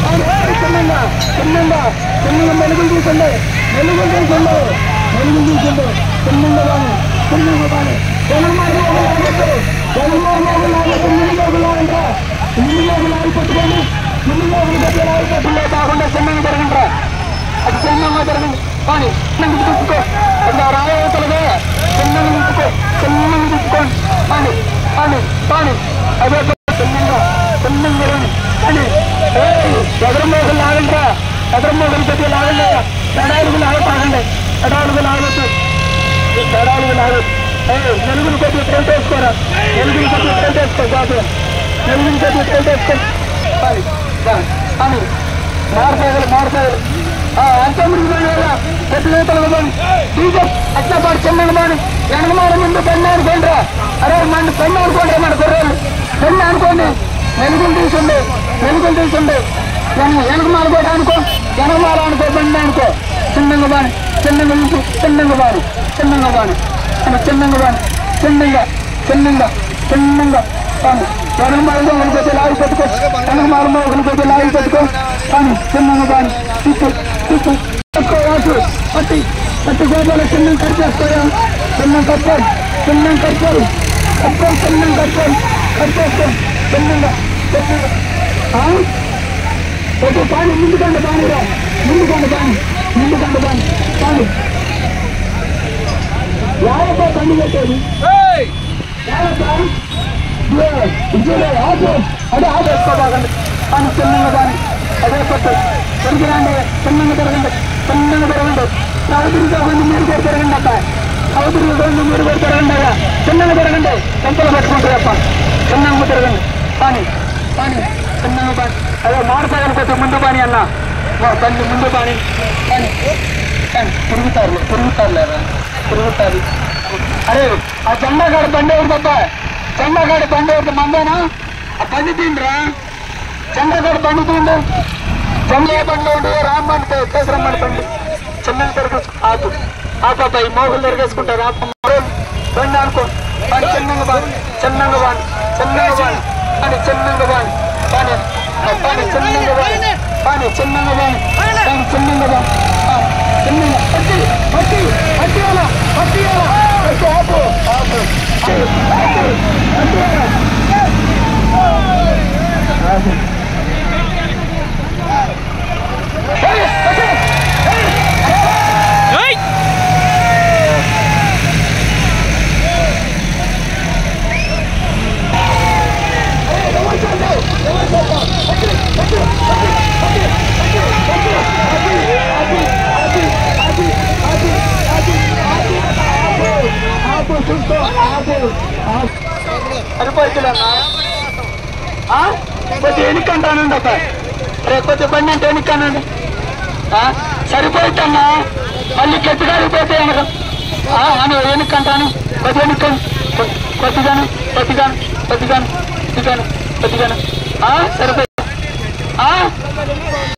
చిన్నంగా చిన్నంగా చిన్నంగా మెలుగులు తీసండి మెలుగులు తీసండి మెలుగులు తీసండి చిన్నంగా కానీ చిన్నంగా కానీ పట్టుకోండి ముందులో కాకుండా చిన్నంగా జరగండి అది చిన్నంగా జరగండి కానీ తిప్పుకో అది రాయవతలుగా చిన్నంగా తిప్పుకో చిన్నంగా తిప్పుకోండి కానీ కానీ కానీ అదే చిన్నంగా చిన్నంగా కానీ ఎదరమోగలు లాగండిరా ఎదరమోగలు పెట్టి లాగండి ఎడాలుగు లాగతాగండి ఎడాలుగు లాగొచ్చు ఎడాలుగు లాగొచ్చు వెలుగులు కొద్ది ఫ్రంట్ వేసుకోరా వెలుగులు కొద్ది ఫ్రంట్ వేసుకో జాగ్రత్త వెలుగులు కొద్ది ఫ్రంట్ వేసుకో కానీ మారుతాగలు అంతే ముడిపోయినా ప్రతి రైతులు కానీ డీజే అట్లా పాటు చిన్న మాని వెనకమాల ముందు పెన్ను అనుకోండిరా అరే మన పెన్ను అనుకోండి మన కుర్రోళ్ళు పెన్ను అనుకోండి వెలుగులు తీసుండే వెనకమాల కూడా అనుకో వెనకమాల అనుకో బండి అనుకో చిన్నంగా బాని చిన్నంగా నుంచి చిన్నంగా బాని చిన్నంగా బాని చిన్నంగా కానీ వెనకమాలలో ఒకరికొచ్చి లాగి పెట్టుకో వెనకమాలలో ఒకరికొచ్చి లాగి పెట్టుకో కానీ చిన్నంగా బాని పట్టి గోపాల చిన్నం కట్టేసుకోయా చిన్నం కట్టాలి కట్టేసుకో చిన్నంగా ఓకే పాని ముందుకండి బానిరా ముందుకండి బాని పాని యావతో కండి పెట్టేది అదే ఆపేసుకోబాగండి కానీ చిన్నంగా బాని అదే కొట్టు పెరిగిరండి చిన్నంగా తిరగండి అవతరిగా కొంచెం మీరు కూడా తిరగండి అక్క అవతరిగా కొంచెం మీరు కూడా తిరగండి అయ్యా చిన్నగా తిరగండి చెంతలు పెట్టుకుంటారు అప్ప చిన్నంగా తిరగండి పాని చిన్నంగా పాని అదే మారుతాగని కొంచెం ముందు పాని అన్న బండి ముందు పాని తిరుగుతారు అరే ఆ జెండాగాడి బండి ఎవరు తప్ప జెండాగాడి బండి ఎవరు మందేనా ఆ బండి తిండ్రా జెండాగాడి బండి తిండు జెండా బండి ఉండి రామ్మని కేసరమ్మని బండి చిన్నగా తిరగచ్చు ఆపాయి మోగులు తిరగేసుకుంటారు బండి అనుకో అని చిన్నంగా బాని సరిపోతున్నా కొద్ది ఎన్నికంటానండి అక్క రేపు కొద్ది బండి అంటే ఎన్నికనండి సరిపోతున్నా మళ్ళీ గట్టిగారిపోతే అనక అని ఎన్నికంటాను కొద్ది ఎన్నికండి కొద్దిగాను సరిపోయి